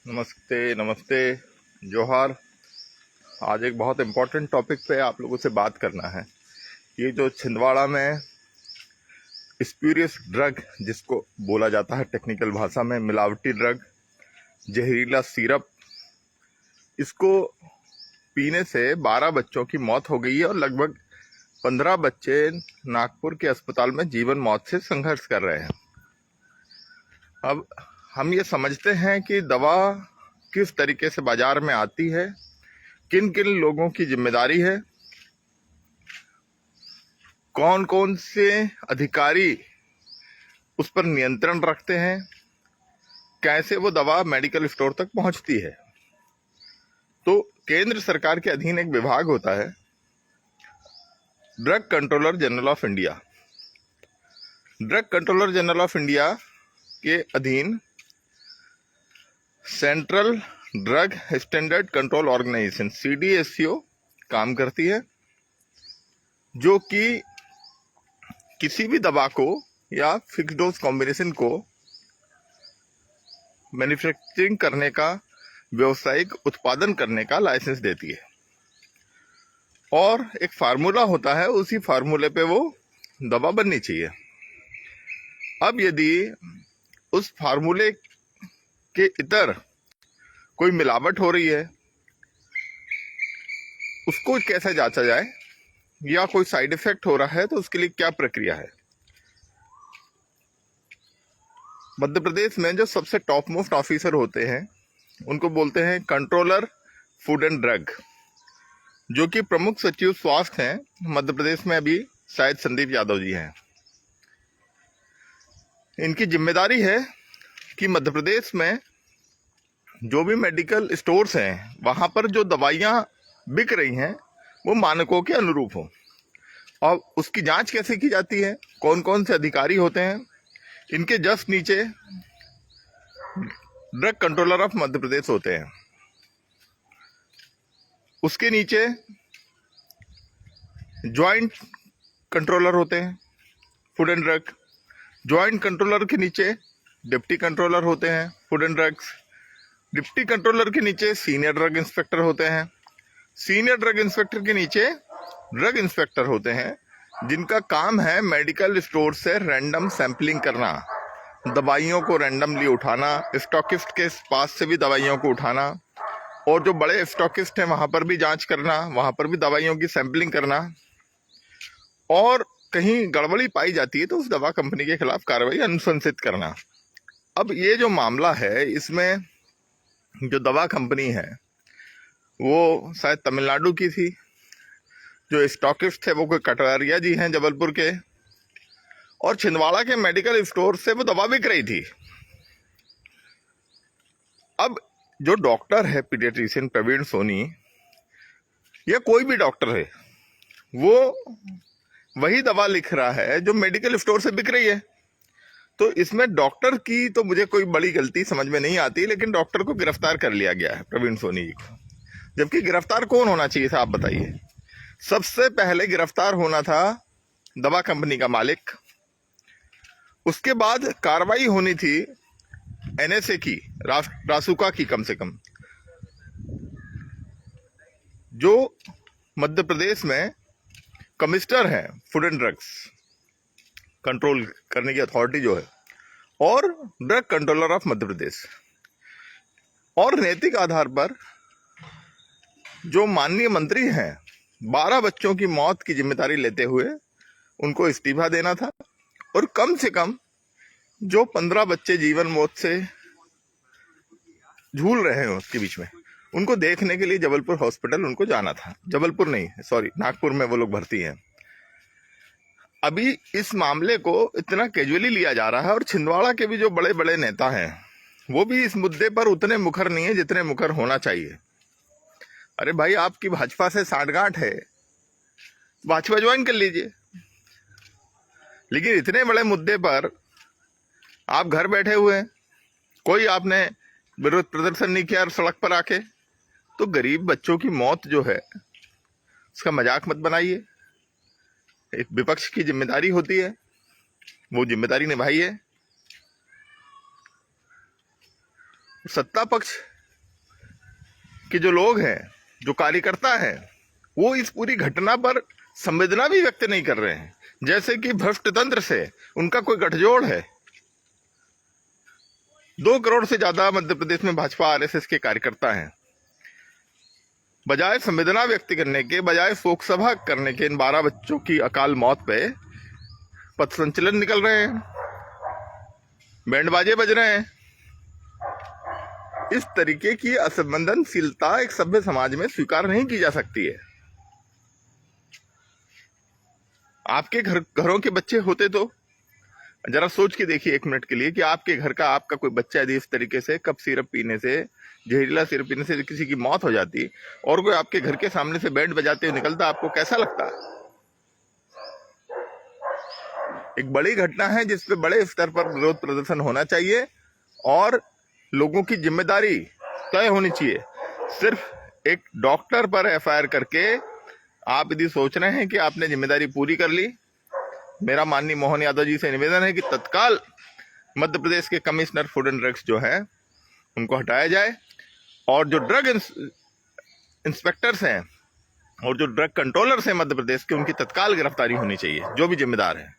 नमस्ते नमस्ते, जोहार। आज एक बहुत इम्पोर्टेंट टॉपिक पे आप लोगों से बात करना है। ये जो छिंदवाड़ा में स्प्यूरियस ड्रग, जिसको बोला जाता है टेक्निकल भाषा में मिलावटी ड्रग, जहरीला सिरप, इसको पीने से 12 बच्चों की मौत हो गई है और लगभग 15 बच्चे नागपुर के अस्पताल में जीवन मौत से संघर्ष कर रहे हैं। अब हम ये समझते हैं कि दवा किस तरीके से बाजार में आती है, किन किन लोगों की जिम्मेदारी है, कौन कौन से अधिकारी उस पर नियंत्रण रखते हैं, कैसे वो दवा मेडिकल स्टोर तक पहुंचती है। तो केंद्र सरकार के अधीन एक विभाग होता है, drug controller general of India. Drug controller general of India के अधीन central drug standard control organisation CDSCO काम करती है, जो कि किसी भी दवा को या फिक्स डोज कॉम्बिनेशन को मैन्युफैक्चरिंग करने का, व्यावसायिक उत्पादन करने का लाइसेंस देती है। और एक फार्मूला होता है, उसी फार्मूले पे वो दवा बननी चाहिए। अब यदि उस फार्मूले के इतर कोई मिलावट हो रही है, उसको कैसे जांचा जाए, या कोई साइड इफेक्ट हो रहा है तो उसके लिए क्या प्रक्रिया है। मध्य प्रदेश में जो सबसे टॉप मोस्ट ऑफिसर होते हैं उनको बोलते हैं कंट्रोलर फूड एंड ड्रग, जो कि प्रमुख सचिव स्वास्थ्य हैं मध्य प्रदेश में। अभी शायद संदीप यादव जी हैं। इनकी जिम्मेदारी है कि मध्य प्रदेश में जो भी मेडिकल स्टोर्स हैं, वहां पर जो दवाइयां बिक रही हैं वो मानकों के अनुरूप हो। और उसकी जांच कैसे की जाती है, कौन कौन से अधिकारी होते हैं। इनके जस्ट नीचे drug controller of Madhya Pradesh होते हैं, उसके नीचे ज्वाइंट कंट्रोलर होते हैं food and drug, joint controller के नीचे डिप्टी कंट्रोलर होते हैं food and drugs, deputy controller के नीचे सीनियर ड्रग इंस्पेक्टर होते हैं, सीनियर ड्रग इंस्पेक्टर के नीचे ड्रग इंस्पेक्टर होते हैं, जिनका काम है मेडिकल स्टोर से रैंडम सैंपलिंग करना, दवाइयों को रैंडमली उठाना, स्टॉकिस्ट के पास से भी दवाइयों को उठाना, और जो बड़े स्टॉकिस्ट हैं वहां पर भी जांच करना, वहां पर भी दवाइयों की सैंपलिंग करना, और कहीं गड़बड़ी पाई जाती है तो उस दवा कंपनी के खिलाफ कार्रवाई अनुशंसित करना। अब ये जो मामला है, इसमें जो दवा कंपनी है वो शायद तमिलनाडु की थी, जो स्टॉकिस्ट थे वो कोई कटवारिया जी हैं जबलपुर के, और छिंदवाड़ा के मेडिकल स्टोर से वो दवा बिक रही थी। अब जो डॉक्टर है पीडियाट्रिशियन प्रवीण सोनी, या कोई भी डॉक्टर है, वो वही दवा लिख रहा है जो मेडिकल स्टोर से बिक रही है। तो इसमें डॉक्टर की तो मुझे कोई बड़ी गलती समझ में नहीं आती, लेकिन डॉक्टर को गिरफ्तार कर लिया गया है, प्रवीण सोनी जी को। जबकि गिरफ्तार कौन होना चाहिए था, आप बताइए। सबसे पहले गिरफ्तार होना था दवा कंपनी का मालिक, उसके बाद कार्रवाई होनी थी NSA की, रासुका की, कम से कम, जो मध्य प्रदेश में कमिश्नर है फूड एंड ड्रग्स कंट्रोल करने की अथॉरिटी जो है, और drug controller of Madhya Pradesh. और नैतिक आधार पर जो माननीय मंत्री हैं, 12 बच्चों की मौत की जिम्मेदारी लेते हुए उनको इस्तीफा देना था, और कम से कम जो 15 बच्चे जीवन मौत से झूल रहे हैं उसके बीच में, उनको देखने के लिए जबलपुर हॉस्पिटल उनको जाना था। जबलपुर नहीं, सॉरी, नागपुर में वो लोग भर्ती हैं। अभी इस मामले को इतना कैजुअली लिया जा रहा है, और छिंदवाड़ा के भी जो बड़े बड़े नेता हैं वो भी इस मुद्दे पर उतने मुखर नहीं है जितने मुखर होना चाहिए। अरे भाई, आपकी भाजपा से साठगांठ है, भाजपा ज्वाइन कर लीजिए। लेकिन इतने बड़े मुद्दे पर आप घर बैठे हुए हैं, कोई आपने विरोध प्रदर्शन नहीं किया सड़क पर आके। तो गरीब बच्चों की मौत जो है उसका मजाक मत बनाइए। एक विपक्ष की जिम्मेदारी होती है, वो जिम्मेदारी निभाइए। सत्ता पक्ष कि जो लोग हैं, जो कार्यकर्ता हैं, वो इस पूरी घटना पर संवेदना भी व्यक्त नहीं कर रहे हैं, जैसे कि भ्रष्ट तंत्र से उनका कोई गठजोड़ है। 2 करोड़ से ज्यादा मध्य प्रदेश में भाजपा आरएसएस के कार्यकर्ता हैं। बजाय संवेदना व्यक्त करने के, बजाय शोक सभा करने के इन 12 बच्चों की अकाल मौत पे पथ संचलन निकल रहे हैं, बैंड बाजे बज रहे हैं। इस तरीके की असंवेदनशीलता एक सभ्य समाज में स्वीकार नहीं की जा सकती है। आपके घरों के बच्चे होते तो जरा सोच के देखिए 1 मिनट के लिए कि आपके घर का आपका कोई बच्चा यदि इस तरीके से कप सिरप पीने से, जहरीला सिरप पीने से किसी की मौत हो जाती और कोई आपके घर के सामने से बैंड बजाते हुए निकलता, आपको कैसा लगता? एक बड़ी घटना है जिस पे बड़े स्तर पर विरोध प्रदर्शन होना चाहिए और लोगों की जिम्मेदारी तय होनी चाहिए। सिर्फ एक डॉक्टर पर एफआईआर करके आप यदि सोच रहे हैं कि आपने जिम्मेदारी पूरी कर ली, मेरा माननीय मोहन यादव जी से निवेदन है कि तत्काल मध्य प्रदेश के कमिश्नर फूड एंड ड्रग्स जो है उनको हटाया जाए और जो ड्रग इंस्पेक्टर्स हैं और जो ड्रग कंट्रोलर्स हैं मध्य प्रदेश के, उनकी तत्काल गिरफ्तारी होनी चाहिए, जो भी जिम्मेदार है।